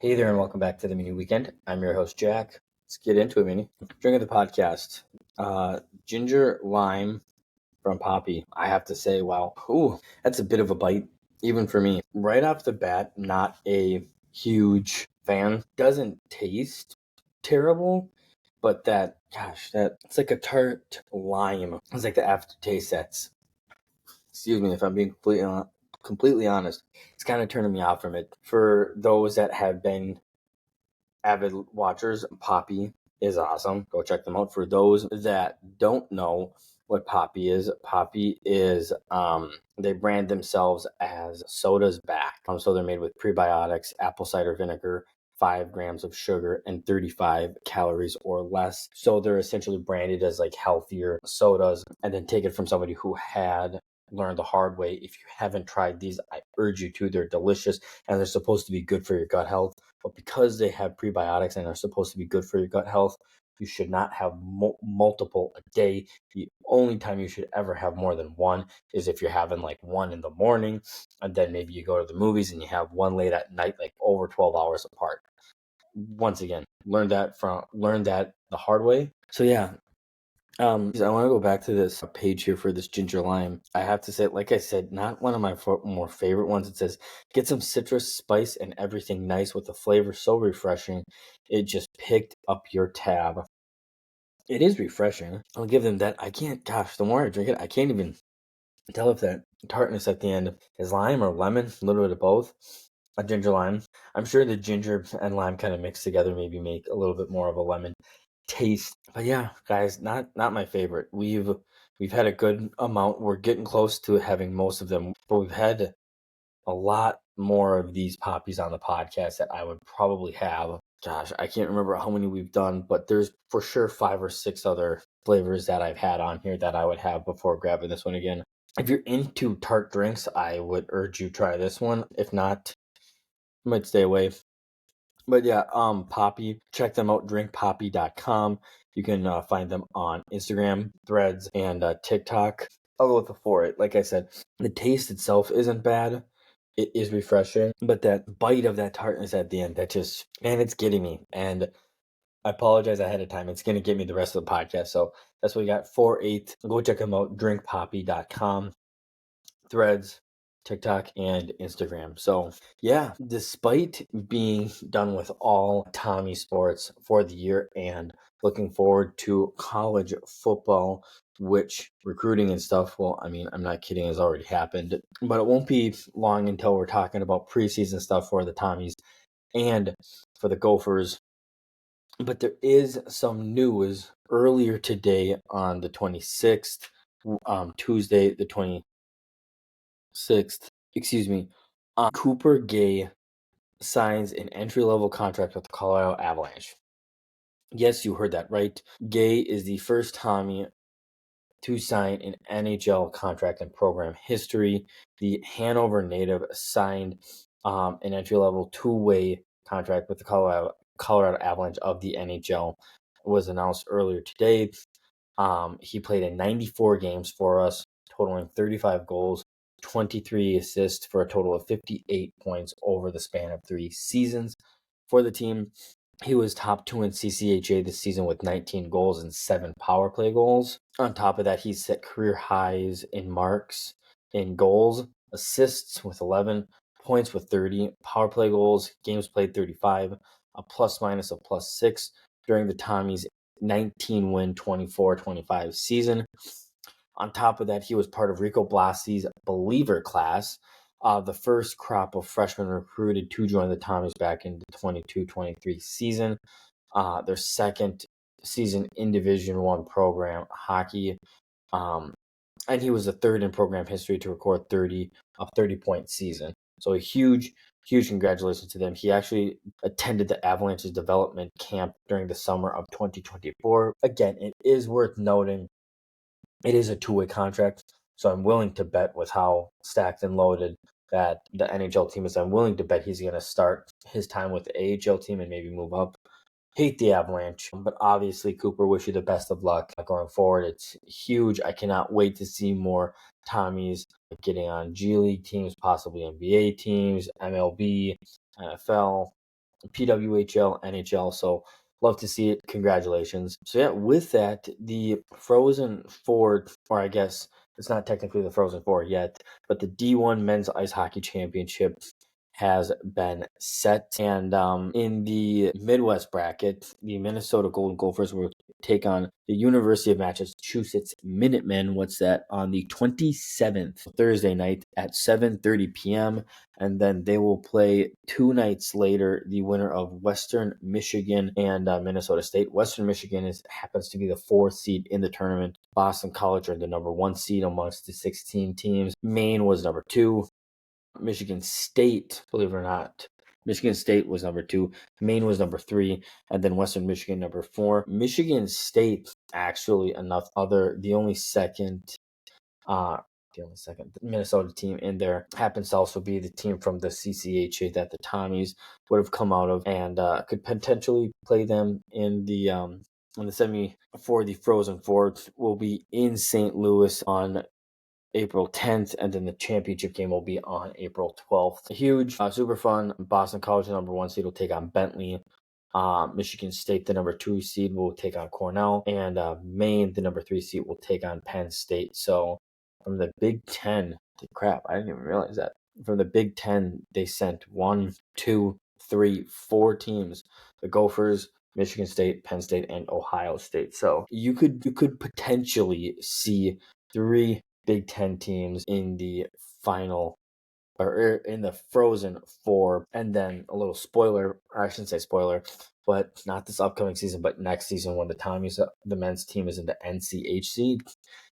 Hey there, and welcome back to the Mini Weekend. I'm your host, Jack. Let's get into it, Mini. Drink of the podcast. Ginger lime from Poppi. I have to say, wow, that's a bit of a bite, even for me. Right off the bat, not a huge fan. Doesn't taste terrible, but it's like a tart lime. It's like the aftertaste that's, excuse me if I'm being completely honest, it's kind of turning me off from it. For those that have been avid watchers, Poppi is awesome. Go check them out. For those that don't know what Poppi is they brand themselves as sodas back. So they're made with prebiotics, apple cider vinegar, 5 grams of sugar, and 35 calories or less. So they're essentially branded as like healthier sodas, and then take it from somebody who had learned the hard way. If you haven't tried these, I urge you to. They're delicious, and they're supposed to be good for your gut health. But because they have prebiotics and are supposed to be good for your gut health, you should not have multiple a day. The only time you should ever have more than one is if you're having like one in the morning, and then maybe you go to the movies and you have one late at night, like over 12 hours apart. Once again, learn that the hard way. So yeah, I want to go back to this page here for this ginger lime. I have to say, like I said, not one of my more favorite ones. It says, get some citrus, spice, and everything nice with the flavor so refreshing. It just picked up your tab. It is refreshing. I'll give them that. The more I drink it, I can't even tell if that tartness at the end is lime or lemon, a little bit of both. A ginger lime. I'm sure the ginger and lime kind of mixed together maybe make a little bit more of a lemon taste. But yeah, guys, not my favorite. We've had a good amount. We're getting close to having most of them, but we've had a lot more of these poppies on the podcast that I would probably have. Gosh, I can't remember how many we've done, but there's for sure 5 or 6 other flavors that I've had on here that I would have before grabbing this one again. If you're into tart drinks, I would urge you try this one. If not, you might stay away. But yeah, Poppi, check them out, drinkpoppy.com. You can find them on Instagram, Threads, and TikTok. I'll go with the for it. Like I said, the taste itself isn't bad. It is refreshing, but that bite of that tartness at the end, it's getting me. And I apologize ahead of time. It's going to get me the rest of the podcast. So that's what we got, 4/8. Go check them out, drinkpoppy.com, Threads, TikTok, and Instagram. So yeah, despite being done with all Tommy sports for the year and looking forward to college football, which recruiting and stuff, well, I mean, I'm not kidding, has already happened, but it won't be long until we're talking about preseason stuff for the Tommies and for the Gophers. But there is some news earlier today on the 26th, Tuesday the 26th, Cooper Gay signs an entry-level contract with the Colorado Avalanche. Yes, you heard that right. Gay is the first Tommy to sign an NHL contract in program history. The Hanover native signed an entry-level two-way contract with the Colorado Avalanche of the NHL. It was announced earlier today. He played in 94 games for us, totaling 35 goals, 23 assists for a total of 58 points over the span of 3 seasons for the team. He was top 2 in CCHA this season with 19 goals and 7 power play goals. On top of that, he set career highs in marks, in goals, assists with 11, points with 30, power play goals, games played 35, a plus-minus of +6 during the Tommies' 19-win 24-25 season. On top of that, he was part of Rico Blasi's Believer class, the first crop of freshmen recruited to join the Tommies back in the 22-23 season. Their second season in Division I program hockey. And he was the third in program history to record a 30-point season. So a huge congratulations to them. He actually attended the Avalanche's development camp during the summer of 2024. Again, it is worth noting it is a two-way contract, so I'm willing to bet with how stacked and loaded that the NHL team is. I'm willing to bet he's going to start his time with the AHL team and maybe move up. Hate the Avalanche, but obviously, Cooper, wish you the best of luck going forward. It's huge. I cannot wait to see more Tommies getting on G League teams, possibly NBA teams, MLB, NFL. PWHL, NHL. So love to see it. Congratulations. So yeah, with that, the Frozen Four, or I guess it's not technically the Frozen Four yet, but the D1 Men's Ice Hockey Championship has been set. And in the Midwest bracket, the Minnesota Golden Gophers will take on the University of Massachusetts Minutemen. What's that? On the 27th, Thursday night at 7:30 p.m. And then they will play 2 nights later the winner of Western Michigan and Minnesota State. Western Michigan happens to be the 4th seed in the tournament. Boston College are the number 1 seed amongst the 16 teams. Maine was number 2. Michigan State, believe it or not, Michigan State was number 2. Maine was number 3, and then Western Michigan number 4. Michigan State, actually, the only second Minnesota team in there happens to also be the team from the CCHA that the Tommies would have come out of, and could potentially play them in the semi for the Frozen Four. Will be in St. Louis on April 10th, and then the championship game will be on April 12th. Huge, super fun. Boston College, the number 1 seed, will take on Bentley. Michigan State, the number 2 seed, will take on Cornell, and Maine, the number 3 seed, will take on Penn State. So from the Big Ten, crap, I didn't even realize that. From the Big Ten, they sent 1, 2, 3, 4 teams: the Gophers, Michigan State, Penn State, and Ohio State. So you could potentially see 3 Big Ten teams in the final, or in the Frozen Four. And then a little spoiler, or I shouldn't say spoiler, but not this upcoming season, but next season, when the men's team is in the NCHC,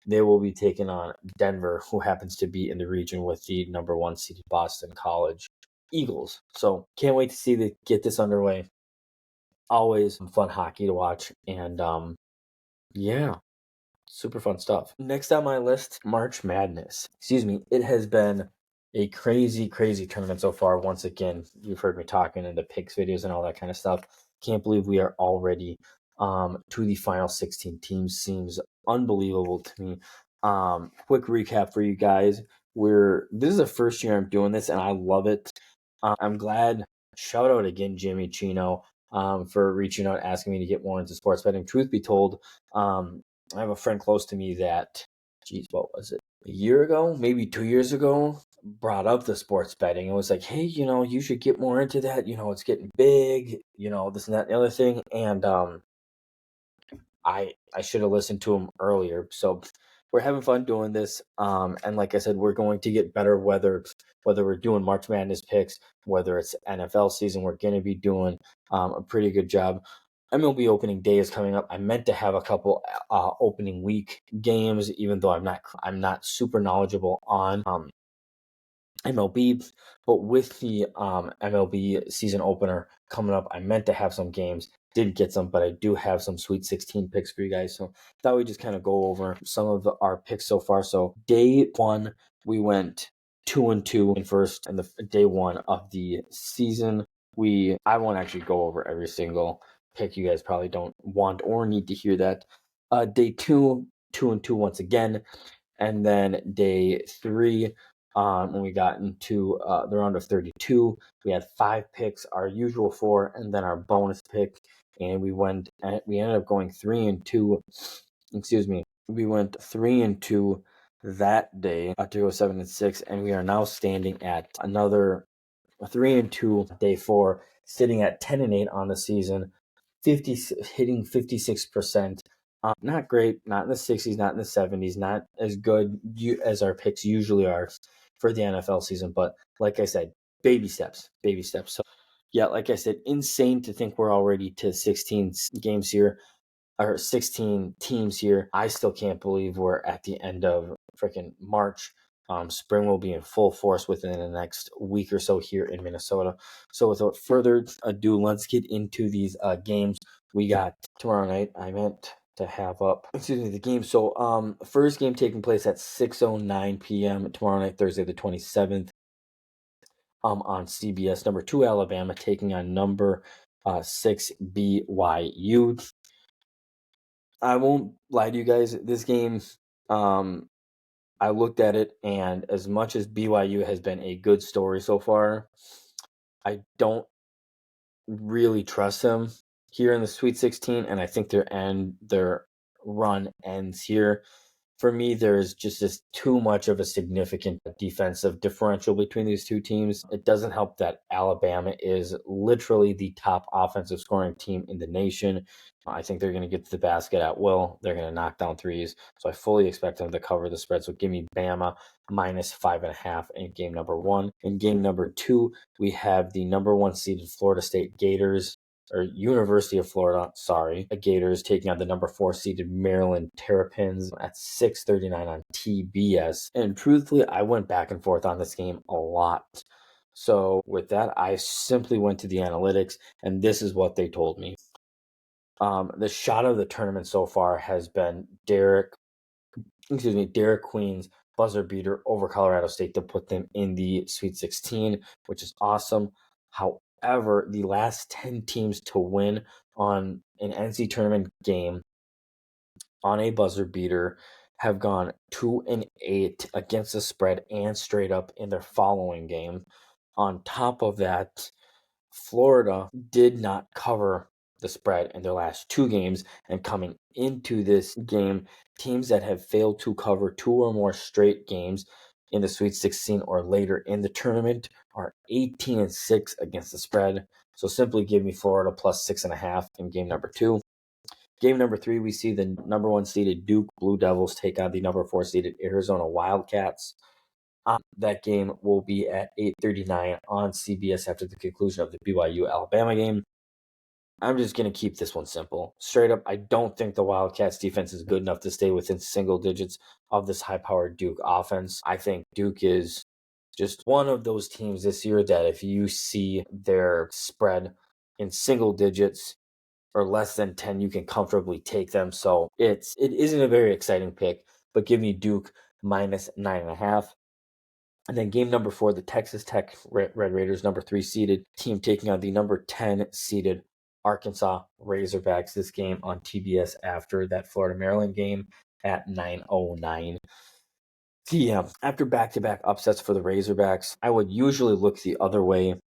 they will be taking on Denver, who happens to be in the region with the number 1 seed Boston College Eagles. So can't wait to get this underway. Always fun hockey to watch, and yeah, super fun stuff. Next on my list, March Madness. It has been a crazy, crazy tournament so far. Once again, you've heard me talking in the picks videos and all that kind of stuff. Can't believe we are already to the final 16 teams. Seems unbelievable to me. Quick recap for you guys. This is the first year I'm doing this, and I love it. I'm glad. Shout out again, Jimmy Chino, for reaching out, asking me to get more into sports betting. Truth be told, I have a friend close to me that, what was it? A year ago, maybe 2 years ago, brought up the sports betting. It was like, hey, you should get more into that. It's getting big, this and that and the other thing. And I should have listened to him earlier. So we're having fun doing this. And like I said, we're going to get better whether we're doing March Madness picks, whether it's NFL season. We're going to be doing a pretty good job. MLB opening day is coming up. I meant to have a couple opening week games, even though I'm not super knowledgeable on MLB. But with the MLB season opener coming up, I meant to have some games. Didn't get some, but I do have some Sweet 16 picks for you guys. So thought we'd just kind of go over some of our picks so far. So day 1, we went 2-2 in first, and the day 1 of the season. I won't actually go over every single pick. You guys probably don't want or need to hear that. Day 2, 2-2 once again, and then day 3, when we got into the round of 32, we had 5 picks, our usual 4, and then our bonus pick, and we ended up going 3-2. We went 3-2 that day to go 7-6, and we are now standing at another 3-2 day 4, sitting at 10-8 on the season, hitting 56%. Not great, not in the 60s, not in the 70s, not as good as our picks usually are for the NFL season. But like I said, baby steps. So yeah, like I said, insane to think we're already to 16 games here, or 16 teams here. I still can't believe we're at the end of freaking March. Spring will be in full force within the next week or so here in Minnesota. So without further ado, let's get into these games. We got tomorrow night. I meant to have up the game. So first game taking place at 6:09 p.m. tomorrow night, Thursday the 27th, on CBS. Number 2 Alabama taking on number 6 BYU. I won't lie to you guys, this game, I looked at it, and as much as BYU has been a good story so far, I don't really trust them here in the Sweet 16, and I think their run ends here. For me, there's just too much of a significant defensive differential between these two teams. It doesn't help that Alabama is literally the top offensive scoring team in the nation. I think they're going to get to the basket at will. They're going to knock down threes. So I fully expect them to cover the spread. So give me Bama -5.5 in game number 1. In game number 2, we have the number 1 seeded Florida State Gators, or University of Florida, Gators taking on the number 4 seeded Maryland Terrapins at 6:39 on TBS. And truthfully, I went back and forth on this game a lot. So with that, I simply went to the analytics, and this is what they told me. The shot of the tournament so far has been Derek Queen's buzzer beater over Colorado State to put them in the Sweet 16, which is awesome. However, the last 10 teams to win on an NCAA tournament game on a buzzer beater have gone 2-8 against the spread and straight up in their following game. On top of that, Florida did not cover the spread in their last 2 games, and coming into this game, teams that have failed to cover 2 or more straight games in the Sweet 16 or later in the tournament are 18-6 against the spread. So simply give me Florida plus 6.5 in game number 2. Game number 3, we see the number 1 seeded Duke Blue Devils take on the number 4 seeded Arizona Wildcats. That game will be at 8:39 on CBS after the conclusion of the BYU-Alabama game. I'm just going to keep this one simple. Straight up, I don't think the Wildcats defense is good enough to stay within single digits of this high-powered Duke offense. I think Duke is just one of those teams this year that if you see their spread in single digits or less than 10, you can comfortably take them. So it isn't a very exciting pick, but give me Duke -9.5. And then game number 4, the Texas Tech Red Raiders, number 3 seeded team taking on the number 10 seeded Arkansas Razorbacks. This game on TBS after that Florida-Maryland game at 9:09 p.m. After back-to-back upsets for the Razorbacks, I would usually look the other way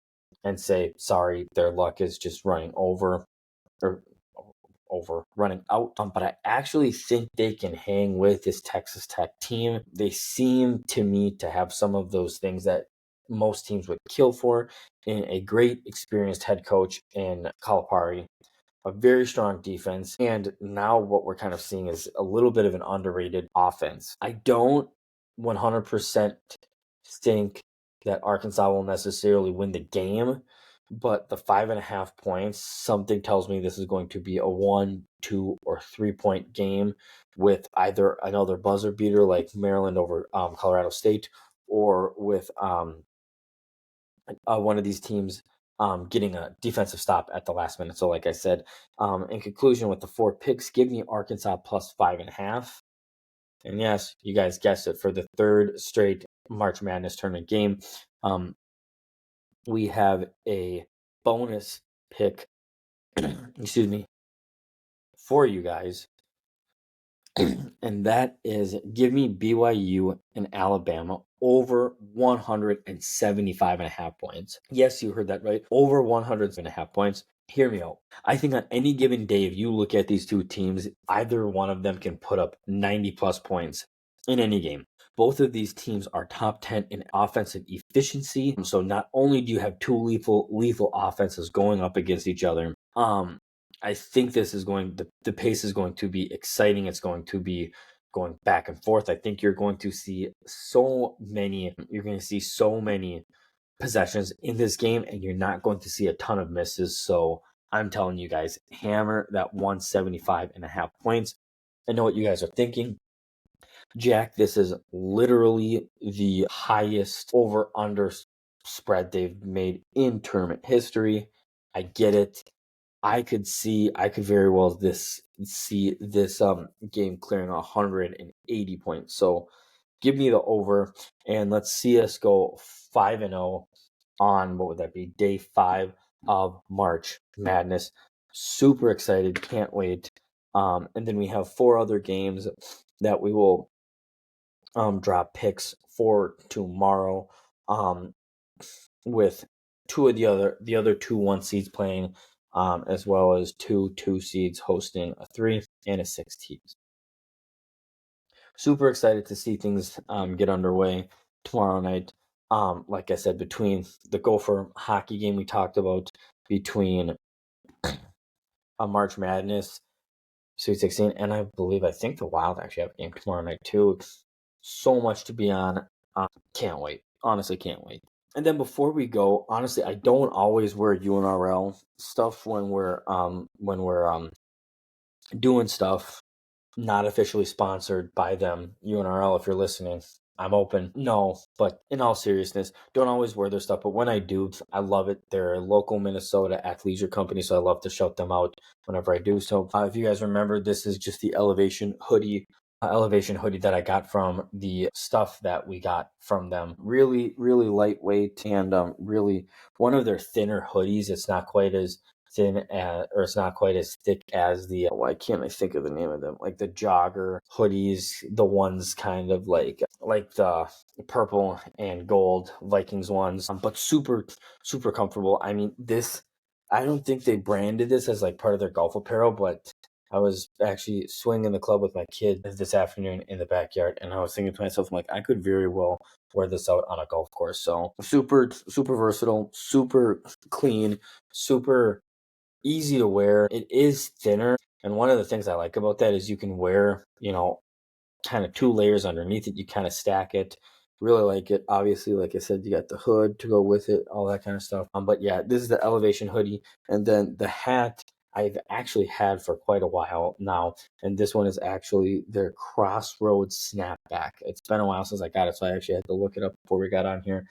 and say, sorry, their luck is just running running out. But I actually think they can hang with this Texas Tech team. They seem to me to have some of those things that most teams would kill for in a great experienced head coach in Calipari, a very strong defense, and now what we're kind of seeing is a little bit of an underrated offense. I don't 100% think that Arkansas will necessarily win the game, but the 5.5 points, something tells me this is going to be a 1, 2, or 3-point game with either another buzzer beater like Maryland over Colorado State, or with one of these teams getting a defensive stop at the last minute. So like I said, in conclusion, with the 4 picks, give me Arkansas plus 5.5. And yes, you guys guessed it, for the 3rd straight March Madness tournament game, we have a bonus pick, excuse me, for you guys. And that is, give me BYU and Alabama over 175.5 points. Yes, you heard that right. Over 100.5 points. Hear me out. I think on any given day, if you look at these two teams, either one of them can put up 90 plus points in any game. Both of these teams are top 10 in offensive efficiency. So not only do you have two lethal offenses going up against each other, I think this is the pace is going to be exciting. It's going to be going back and forth. I think you're going to see so many possessions in this game, and you're not going to see a ton of misses. So I'm telling you guys, hammer that 175.5 points. I know what you guys are thinking. Jack, this is literally the highest over-under spread they've made in tournament history. I get it. I could very well see this game clearing 180 points. So give me the over, and let's see us go 5-0 on, what would that be, day 5 of March Madness. Super excited, can't wait. And then we have 4 other games that we will drop picks for tomorrow, with two of the other 2 1 seeds playing, as well as 2 2 seeds hosting a 3 and a 6 teams. Super excited to see things get underway tomorrow night. Like I said, between the Gopher hockey game we talked about, between March Madness, Sweet 16, and I think the Wild actually have a game tomorrow night too. So much to be on. Can't wait. Honestly, can't wait. And then before we go, honestly, I don't always wear UNRL stuff when we're doing stuff not officially sponsored by them. UNRL, if you're listening, I'm open. No, but in all seriousness, don't always wear their stuff. But when I do, I love it. They're a local Minnesota athleisure company, so I love to shout them out whenever I do. So if you guys remember, this is just the Elevation hoodie that I got from the stuff that we got from them. Really, really lightweight and really one of their thinner hoodies. It's not quite as thin or it's not quite as thick as the why can't I think of the name of them, like the jogger hoodies, the ones kind of like the purple and gold Vikings ones, but super comfortable. I mean, this, I don't think they branded this as like part of their golf apparel, but I was actually swinging the club with my kid this afternoon in the backyard, and I was thinking to myself, I'm like, I could very well wear this out on a golf course. So super versatile, super clean, super easy to wear. It is thinner, and one of the things I like about that is you can wear, kind of 2 layers underneath it. You kind of stack it. Really like it. Obviously, like I said, you got the hood to go with it, all that kind of stuff. But yeah, this is the Elevation hoodie, and then the hat I've actually had for quite a while now, and this one is actually their Crossroads snapback. It's been a while since I got it, so I actually had to look it up before we got on here.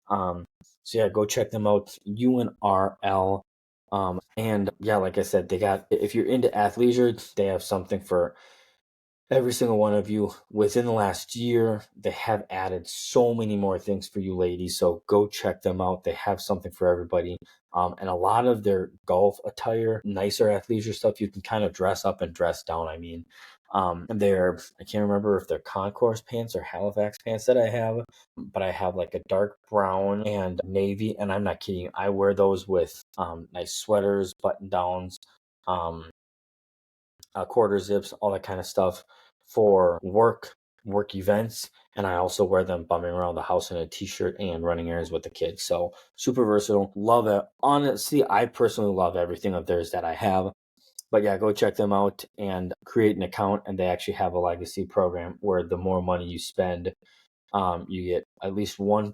So yeah, go check them out, UNRL. And yeah, like I said, they got, if you're into athleisure, they have something for every single one of you. Within the last year, they have added so many more things for you ladies, so go check them out. They have something for everybody. And a lot of their golf attire, nicer athleisure stuff, you can kind of dress up and dress down. I mean, I can't remember if they're Concourse pants or Halifax pants that I have, but I have like a dark brown and navy, and I'm not kidding. I wear those with nice sweaters, button downs, quarter zips, all that kind of stuff for work events. And I also wear them bumming around the house in a t-shirt and running errands with the kids. So super versatile. Love it. Honestly, I personally love everything of theirs that I have. But yeah, go check them out and create an account. And they actually have a legacy program where the more money you spend, you get at least $1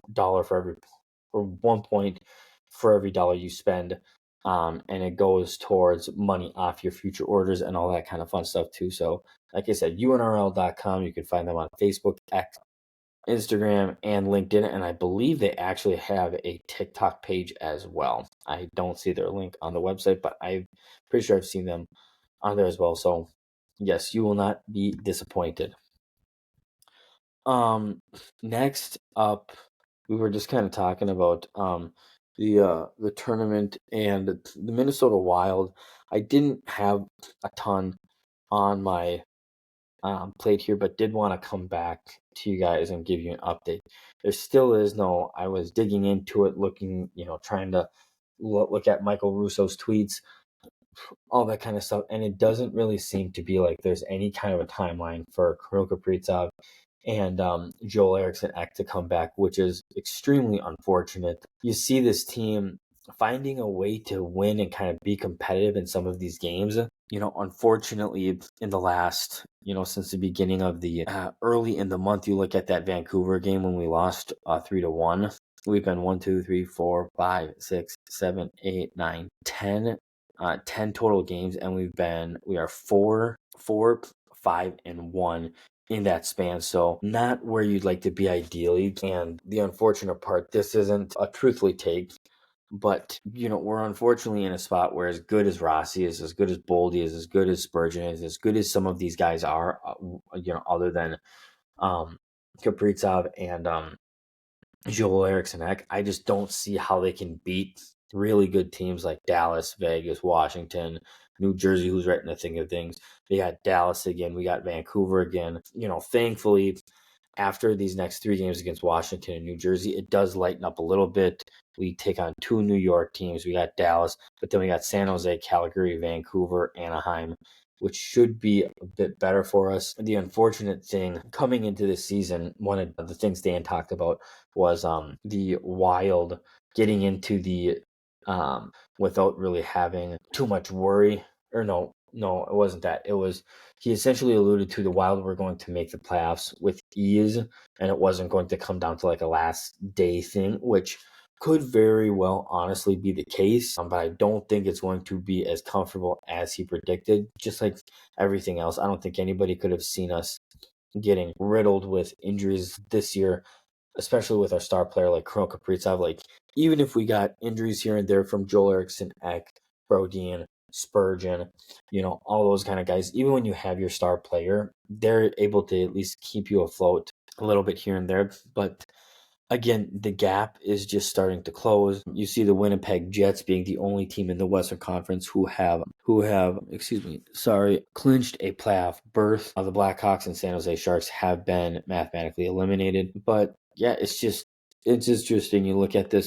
or 1 point for every dollar you spend. And it goes towards money off your future orders and all that kind of fun stuff too. So like I said, UNRL.com, you can find them on Facebook, X, Instagram, and LinkedIn. And I believe they actually have a TikTok page as well. I don't see their link on the website, but I'm pretty sure I've seen them on there as well. So yes, you will not be disappointed. Next up, we were just kind of talking about the tournament and the Minnesota Wild. I didn't have a ton on my plate here, but did want to come back to you guys and give you an update. There still is no. I was digging into it, looking, trying to look at Michael Russo's tweets, all that kind of stuff, and it doesn't really seem to be like there's any kind of a timeline for Kirill Kaprizov and Joel Eriksson Ek to come back, which is extremely unfortunate. You see this team finding a way to win and kind of be competitive in some of these games. Unfortunately, in the last, since the beginning of the early in the month, you look at that Vancouver game when we lost 3-1. We've been 1, 2, 3, 4, 5, 6, 7, 8, 9, 10. 10 total games, and we are 4, 5, and 1 in that span. So not where you'd like to be ideally. And the unfortunate part, this isn't a truthfully take, but we're unfortunately in a spot where as good as Rossi is, as good as Boldy is, as good as Spurgeon is, as good as some of these guys are, other than Kaprizov and Joel Eriksson Ek, I just don't see how they can beat really good teams like Dallas, Vegas, Washington, New Jersey, who's right in the thick of things. We got Dallas again. We got Vancouver again. Thankfully, after these next 3 games against Washington and New Jersey, it does lighten up a little bit. We take on 2 New York teams. We got Dallas, but then we got San Jose, Calgary, Vancouver, Anaheim, which should be a bit better for us. The unfortunate thing coming into this season, one of the things Dan talked about was the Wild getting into the without really having too much worry. Or no, it wasn't that. It was he essentially alluded to the Wild were going to make the playoffs with ease, and it wasn't going to come down to like a last day thing, which could very well honestly be the case, but I don't think it's going to be as comfortable as he predicted. Just like everything else, I don't think anybody could have seen us getting riddled with injuries this year, especially with our star player like Kirill Kaprizov. Like, even if we got injuries here and there from Joel Eriksson Ek, Brodin, Spurgeon, all those kind of guys, even when you have your star player, they're able to at least keep you afloat a little bit here and there. But again, the gap is just starting to close. You see the Winnipeg Jets being the only team in the Western Conference who have clinched a playoff berth. The Blackhawks and San Jose Sharks have been mathematically eliminated. But yeah, it's interesting. You look at the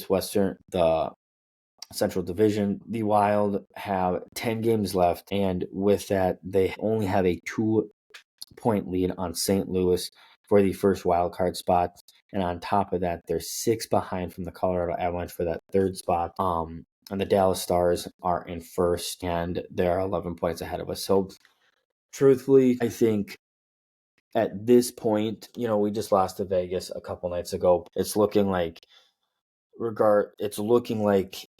Central Division. The Wild have 10 games left, and with that, they only have a 2-point lead on St. Louis for the first wild card spot. And on top of that, they're 6 behind from the Colorado Avalanche for that 3rd spot. And the Dallas Stars are in first, and they're 11 points ahead of us. So, truthfully, I think at this point, we just lost to Vegas a couple nights ago. It's looking like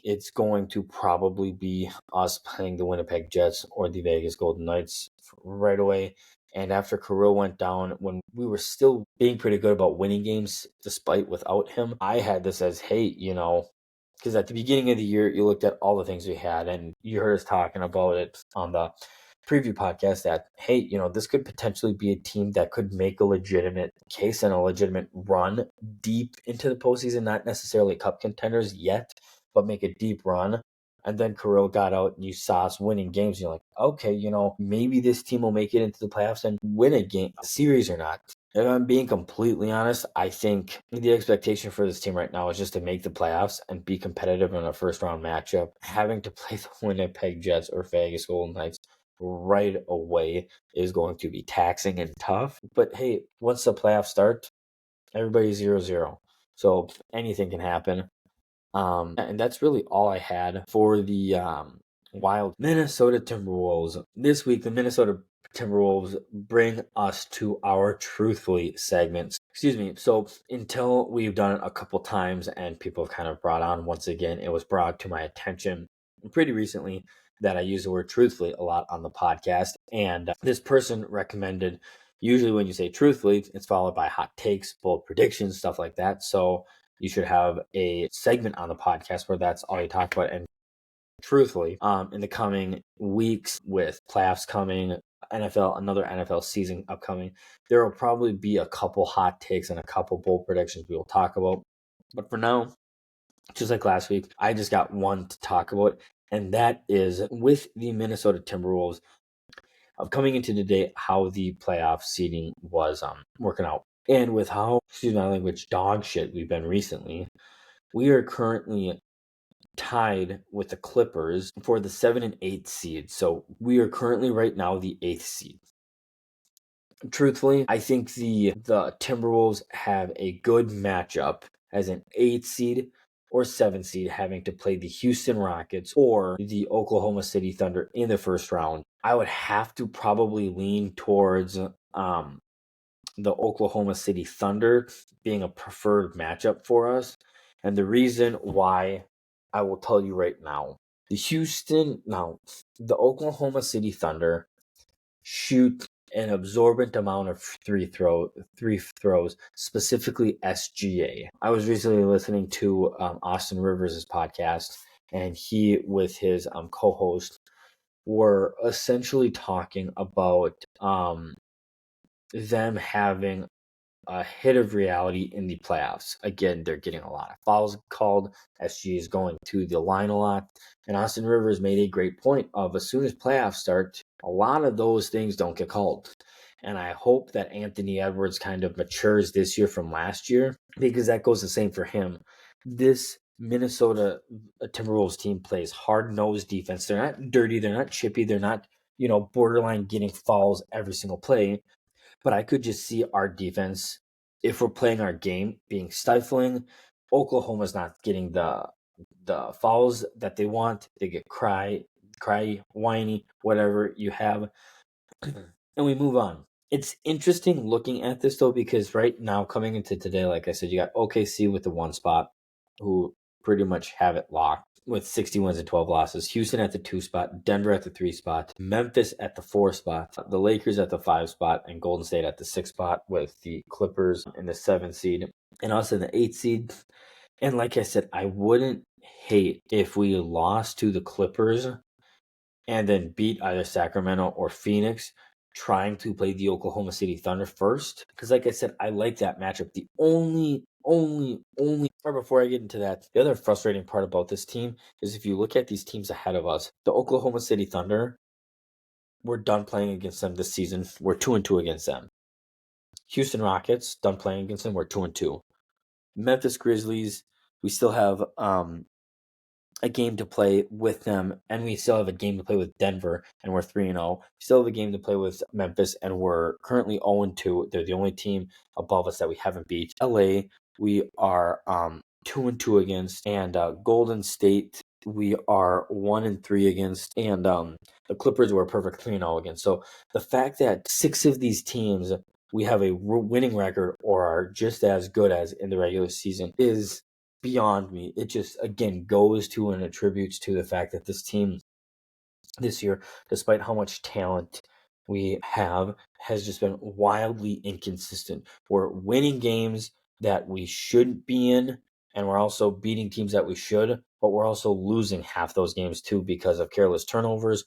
it's going to probably be us playing the Winnipeg Jets or the Vegas Golden Knights right away. And after Kirill went down, when we were still being pretty good about winning games despite without him, I had this as, hey, because at the beginning of the year, you looked at all the things we had, and you heard us talking about it on the preview podcast that, hey, this could potentially be a team that could make a legitimate case and a legitimate run deep into the postseason, not necessarily cup contenders yet, but make a deep run. And then Kirill got out and you saw us winning games. You're like, okay, maybe this team will make it into the playoffs and win a series or not. If I'm being completely honest, I think the expectation for this team right now is just to make the playoffs and be competitive in a first-round matchup. Having to play the Winnipeg Jets or Vegas Golden Knights right away is going to be taxing and tough. But hey, once the playoffs start, everybody's 0-0. So anything can happen. And that's really all I had for the Wild Minnesota Timberwolves. This week, the Minnesota Timberwolves bring us to our Truthfully segments. So until we've done it a couple times and people have kind of brought on, once again, it was brought to my attention pretty recently that I use the word truthfully a lot on the podcast. And this person recommended, usually when you say truthfully, it's followed by hot takes, bold predictions, stuff like that. So you should have a segment on the podcast where that's all you talk about. And truthfully, in the coming weeks with playoffs coming, another NFL season upcoming, there will probably be a couple hot takes and a couple bold predictions we will talk about. But for now, just like last week, I just got one to talk about, and that is with the Minnesota Timberwolves of coming into today, how the playoff seeding was working out. And with how, excuse my language, dog shit we've been recently, we are currently tied with the Clippers for the 7 and 8 seed. So we are currently right now the 8th seed. Truthfully, I think the Timberwolves have a good matchup as an 8 seed or 7 seed having to play the Houston Rockets or the Oklahoma City Thunder in the first round. I would have to probably lean towards the Oklahoma City Thunder being a preferred matchup for us. And the reason why, I will tell you right now. The Oklahoma City Thunder shoot an absorbent amount of three throws, specifically SGA. I was recently listening to Austin Rivers' podcast, and he with his co-host were essentially talking about them having a hit of reality in the playoffs. Again, they're getting a lot of fouls called. SGA is going to the line a lot. And Austin Rivers made a great point of as soon as playoffs start, a lot of those things don't get called. And I hope that Anthony Edwards kind of matures this year from last year, because that goes the same for him. This Minnesota Timberwolves team plays hard-nosed defense. They're not dirty. They're not chippy. They're not, borderline getting fouls every single play. But I could just see our defense, if we're playing our game, being stifling. Oklahoma's not getting the fouls that they want. They get cry, whiny, whatever you have, and we move on. It's interesting looking at this though, because right now coming into today, like I said, you got OKC with the 1 spot, who pretty much have it locked with 60 wins and 12 losses. Houston at the 2 spot, Denver at the 3 spot, Memphis at the 4 spot, the Lakers at the 5 spot, and Golden State at the 6 spot, with the Clippers in the 7 seed and us in the 8 seed. And like I said, I wouldn't hate if we lost to the Clippers and then beat either Sacramento or Phoenix, trying to play the Oklahoma City Thunder first. Because like I said, I like that matchup. The only, or before I get into that, the other frustrating part about this team is if you look at these teams ahead of us, the Oklahoma City Thunder, we're done playing against them this season. We're 2-2 against them. Houston Rockets, done playing against them. We're 2-2. Memphis Grizzlies, we still have a game to play with them, and we still have a game to play with Denver, and we're 3-0. We still have a game to play with Memphis, and we're currently 0-2. They're the only team above us that we haven't beat. LA, we are 2-2 against, and Golden State, we are 1-3 against, and the Clippers were a perfect 3-0 against. So the fact that 6 of these teams we have a winning record or are just as good as in the regular season is beyond me. It just, again, goes to and attributes to the fact that this team this year, despite how much talent we have, has just been wildly inconsistent. We're winning games that we shouldn't be in, and we're also beating teams that we should, but we're also losing half those games too because of careless turnovers,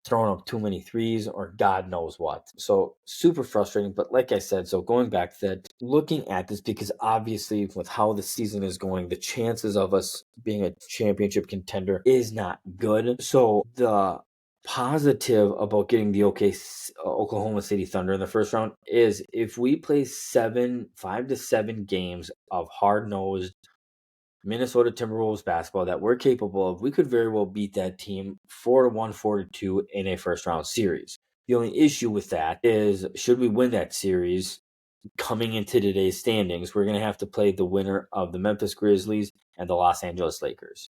throwing up too many threes, or God knows what. So super frustrating. But like I said, so going back to that, looking at this, because obviously with how the season is going, the chances of us being a championship contender is not good. So the positive about getting the Oklahoma City Thunder in the first round is if we play 5 to 7 games of hard-nosed Minnesota Timberwolves basketball that we're capable of, we could very well beat that team 4-1, 4-2 in a first round series. The only issue with that is, should we win that series, coming into today's standings, we're going to have to play the winner of the Memphis Grizzlies and the Los Angeles Lakers.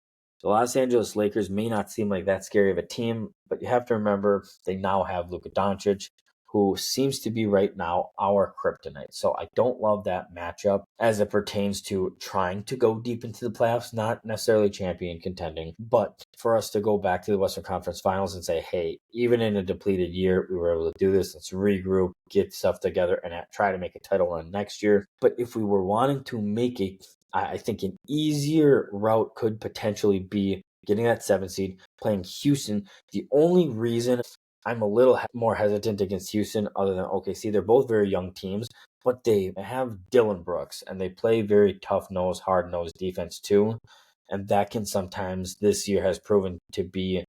The Los Angeles Lakers may not seem like that scary of a team, but you have to remember they now have Luka Doncic, who seems to be right now our kryptonite. So I don't love that matchup as it pertains to trying to go deep into the playoffs, not necessarily champion contending, but for us to go back to the Western Conference Finals and say, hey, even in a depleted year, we were able to do this. Let's regroup, get stuff together, and try to make a title run next year. But if we were wanting to make I think an easier route could potentially be getting that 7 seed, playing Houston. The only reason I'm a little more hesitant against Houston, other than OKC, they're both very young teams, but they have Dylan Brooks, and they play very tough-nosed, hard-nosed defense too, and that can sometimes, this year has proven to be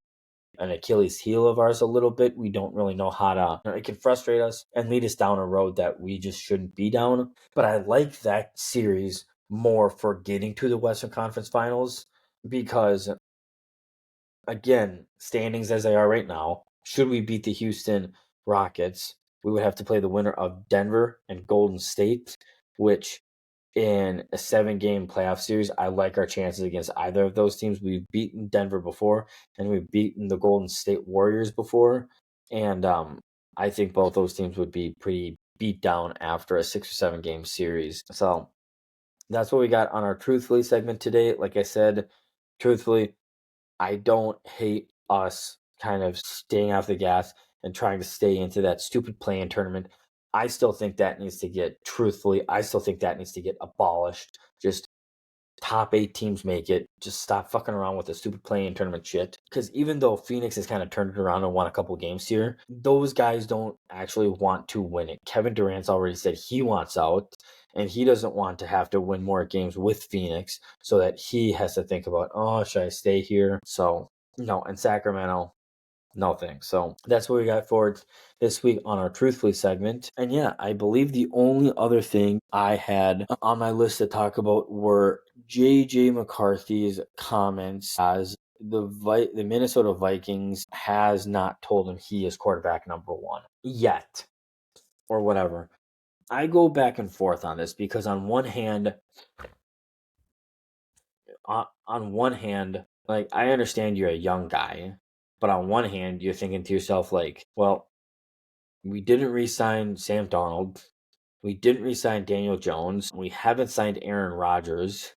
an Achilles heel of ours a little bit. We don't really know how to, it can frustrate us and lead us down a road that we just shouldn't be down, but I like that series more for getting to the Western Conference Finals, because again, standings as they are right now, should we beat the Houston Rockets, we would have to play the winner of Denver and Golden State, which in a 7-game playoff series, I like our chances against either of those teams. We've beaten Denver before, and we've beaten the Golden State Warriors before, and I think both those teams would be pretty beat down after a 6 or 7-game series. So that's what we got on our Truthfully segment today. Like I said, truthfully, I don't hate us kind of staying off the gas and trying to stay into that stupid play-in tournament. I still think that needs to get, truthfully, I still think that needs to get abolished. Just top 8 teams make it. Just stop fucking around with the stupid play-in tournament shit. Because even though Phoenix has kind of turned it around and won a couple games here, those guys don't actually want to win it. Kevin Durant's already said he wants out, and he doesn't want to have to win more games with Phoenix so that he has to think about, oh, should I stay here? So, no, in Sacramento, no thanks. So that's what we got for this week on our Truthfully segment. And yeah, I believe the only other thing I had on my list to talk about were JJ McCarthy's comments as the Minnesota Vikings has not told him he is quarterback number one yet, or whatever. I go back and forth on this because on one hand, like, I understand you're a young guy, but on one hand, you're thinking to yourself, like, well, we didn't re-sign Sam Darnold. We didn't re-sign Daniel Jones. We haven't signed Aaron Rodgers.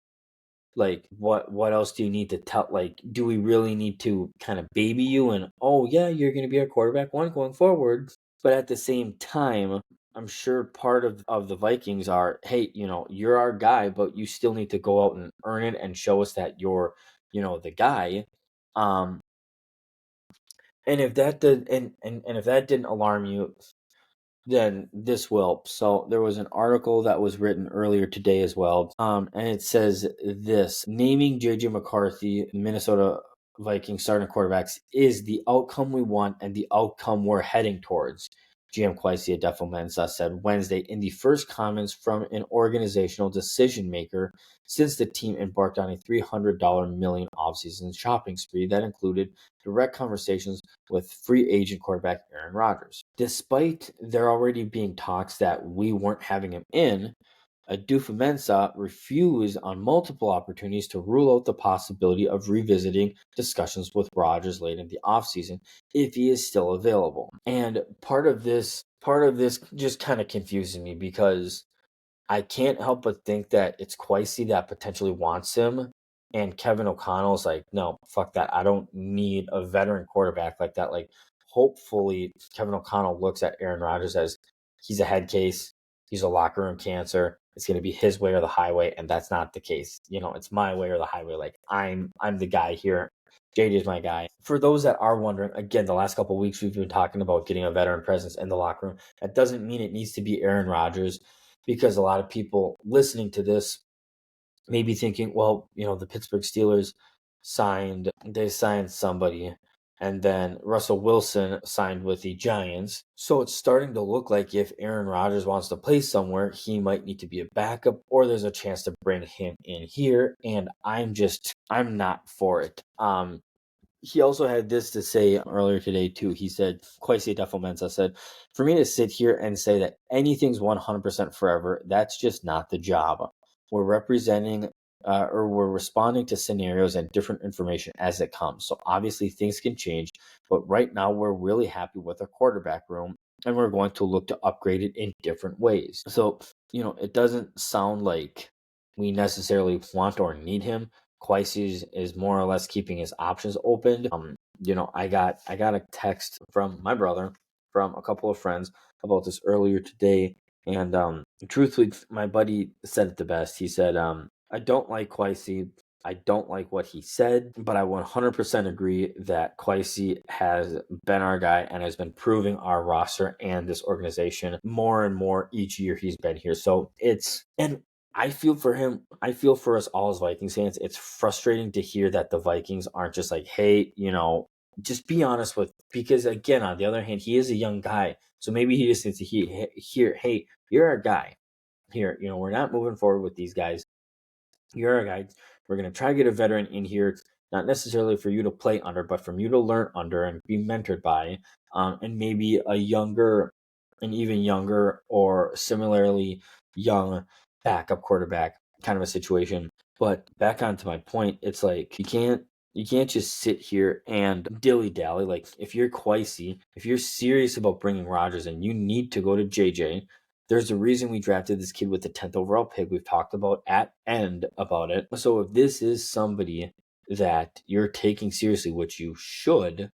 Like, what else do you need to tell? Like, do we really need to kind of baby you and, oh, yeah, you're going to be our quarterback one going forward? But at the same time, I'm sure part of the Vikings are, hey, you're our guy, but you still need to go out and earn it and show us that you're, the guy. And if that did and if that didn't alarm you, then this will. So there was an article that was written earlier today as well. And it says this: naming JJ McCarthy, Minnesota Vikings starting quarterbacks, is the outcome we want and the outcome we're heading towards. GM Kwesi Adefo-Mensah said Wednesday in the first comments from an organizational decision maker since the team embarked on a $300 million offseason shopping spree that included direct conversations with free agent quarterback Aaron Rodgers. Despite there already being talks that we weren't having him in, Adefo-Mensah refused on multiple opportunities to rule out the possibility of revisiting discussions with Rodgers late in the offseason if he is still available. And part of this just kind of confuses me because I can't help but think that it's Kwesi that potentially wants him, and Kevin O'Connell's like, no, fuck that. I don't need a veteran quarterback like that. Like, hopefully, Kevin O'Connell looks at Aaron Rodgers as he's a head case, he's a locker room cancer. It's going to be his way or the highway, and that's not the case. It's my way or the highway. Like, I'm the guy here. JJ's my guy. For those that are wondering, again, the last couple of weeks we've been talking about getting a veteran presence in the locker room. That doesn't mean it needs to be Aaron Rodgers, because a lot of people listening to this may be thinking, well, the Pittsburgh Steelers signed somebody, and then Russell Wilson signed with the Giants. So it's starting to look like if Aaron Rodgers wants to play somewhere, he might need to be a backup, or there's a chance to bring him in here. And I'm not for it. He also had this to say earlier today, too. He said, Kwesi Adefo-Mensah said, for me to sit here and say that anything's 100% forever, that's just not the job. We're representing we're responding to scenarios and different information as it comes. So obviously things can change, but right now we're really happy with our quarterback room, and we're going to look to upgrade it in different ways. So, it doesn't sound like we necessarily want or need him. Kwesi is more or less keeping his options open. I got a text from my brother, from a couple of friends about this earlier today, and truthfully, my buddy said it the best. He said, I don't like Kwesi. I don't like what he said, but I 100% agree that Kwesi has been our guy and has been proving our roster and this organization more and more each year he's been here. So and I feel for him. I feel for us all as Vikings fans. It's frustrating to hear that the Vikings aren't just like, hey, just be honest with, because again, on the other hand, he is a young guy. So maybe he just needs to hear, hey, you're our guy here. We're not moving forward with these guys. You're our guy. We're going to try to get a veteran in here, not necessarily for you to play under, but for you to learn under and be mentored by, and maybe an even younger or similarly young backup quarterback kind of a situation. But back onto my point, it's like you can't just sit here and dilly-dally. Like, if you're Kwesi, if you're serious about bringing Rodgers in, you need to go to JJ. There's a reason we drafted this kid with the 10th overall pick. We've talked about about it. So if this is somebody that you're taking seriously, which you should,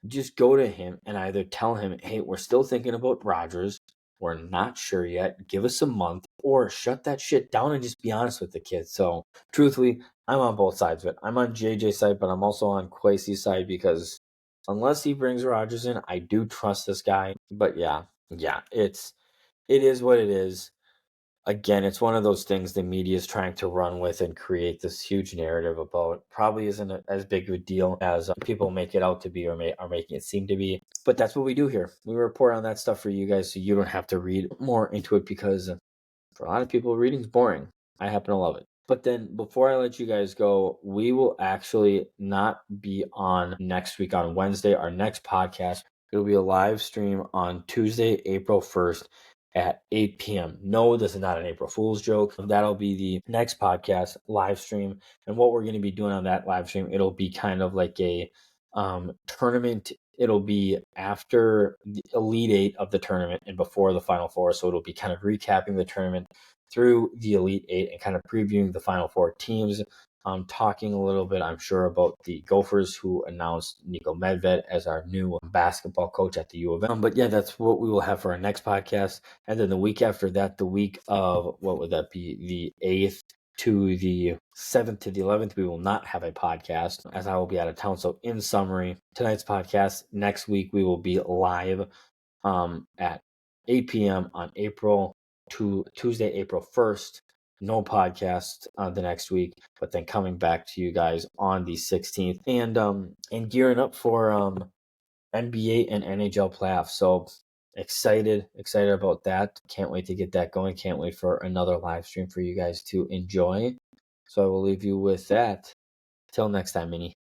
just go to him and either tell him, hey, we're still thinking about Rodgers. We're not sure yet. Give us a month, or shut that shit down and just be honest with the kid. So truthfully, I'm on both sides of it. I'm on JJ's side, but I'm also on Kwesi's side, because unless he brings Rodgers in, I do trust this guy. But yeah, it is what it is. again, it's one of those things the media is trying to run with and create this huge narrative about. Probably isn't as big of a deal as people make it out to be or are making it seem to be. But that's what we do here. We report on that stuff for you guys so you don't have to read more into it, because for a lot of people, reading's boring. I happen to love it. But then before I let you guys go, we will actually not be on next week on Wednesday. Our next podcast, it'll be a live stream on Tuesday, April 1st at 8 p.m. No, this is not an April Fool's joke. That'll be the next podcast live stream. And what we're going to be doing on that live stream, it'll be kind of like a tournament. It'll be after the Elite Eight of the tournament and before the Final Four. So it'll be kind of recapping the tournament through the Elite Eight and kind of previewing the Final Four teams. Talking a little bit, I'm sure, about the Gophers, who announced Nico Medved as our new basketball coach at the U of M. But yeah, that's what we will have for our next podcast. And then the week after that, the week of, what would that be? The 8th to the 7th to the 11th, we will not have a podcast as I will be out of town. So in summary, tonight's podcast, next week we will be live at 8 p.m. on Tuesday, April 1st. No podcast the next week, but then coming back to you guys on the 16th and gearing up for NBA and NHL playoffs. So excited about that. Can't wait to get that going. Can't wait for another live stream for you guys to enjoy. So I will leave you with that. Till next time, Minnie.